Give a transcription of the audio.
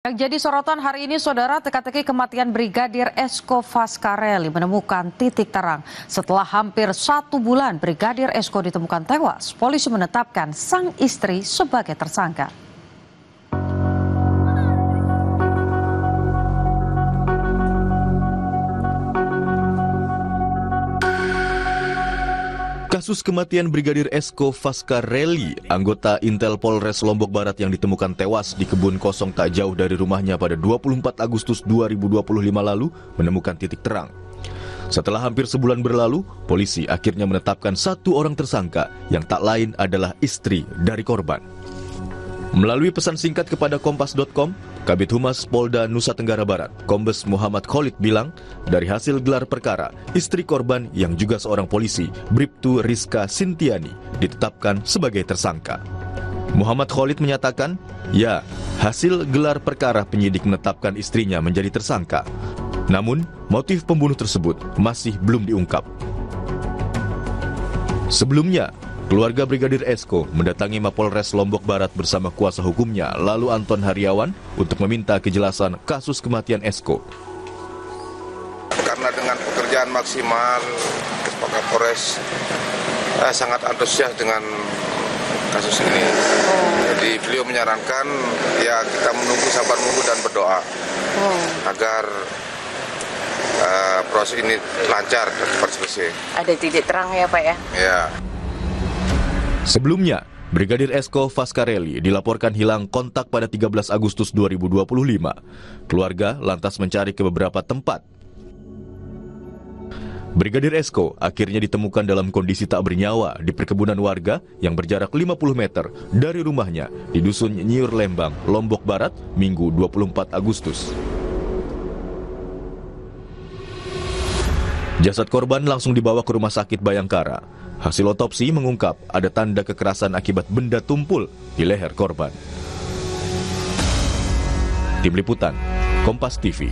Yang jadi sorotan hari ini, saudara, teka-teki kematian Brigadir Esko Faskareli menemukan titik terang. Setelah hampir 1 bulan Brigadir Esko ditemukan tewas, polisi menetapkan sang istri sebagai tersangka. Kasus kematian Brigadir Esko Faskareli, anggota Intel Polres Lombok Barat yang ditemukan tewas di kebun kosong tak jauh dari rumahnya pada 24 Agustus 2025 lalu, menemukan titik terang. Setelah hampir sebulan berlalu, polisi akhirnya menetapkan 1 orang tersangka yang tak lain adalah istri dari korban. Melalui pesan singkat kepada Kompas.com, Kabid Humas Polda Nusa Tenggara Barat, Kombes Muhammad Khalid bilang, dari hasil gelar perkara, istri korban yang juga seorang polisi, Bribtu Rizka Sintiani, ditetapkan sebagai tersangka. Muhammad Khalid menyatakan, ya, hasil gelar perkara penyidik menetapkan istrinya menjadi tersangka. Namun, motif pembunuh tersebut masih belum diungkap. Sebelumnya, keluarga Brigadir Esko mendatangi Mapolres Lombok Barat bersama kuasa hukumnya, lalu Anton Haryawan, untuk meminta kejelasan kasus kematian Esko. Karena dengan pekerjaan maksimal, Pak Kapolres sangat antusias dengan kasus ini. Jadi beliau menyarankan, ya kita menunggu, sabar menunggu dan berdoa agar proses ini lancar dan cepat selesai. Ada titik terang ya Pak ya? Ya. Sebelumnya, Brigadir Esko Faskareli dilaporkan hilang kontak pada 13 Agustus 2025. Keluarga lantas mencari ke beberapa tempat. Brigadir Esko akhirnya ditemukan dalam kondisi tak bernyawa di perkebunan warga yang berjarak 50 meter dari rumahnya di Dusun Nyiur Lembang, Lombok Barat, Minggu 24 Agustus. Jasad korban langsung dibawa ke Rumah Sakit Bayangkara. Hasil otopsi mengungkap ada tanda kekerasan akibat benda tumpul di leher korban. Tim Liputan, Kompas TV.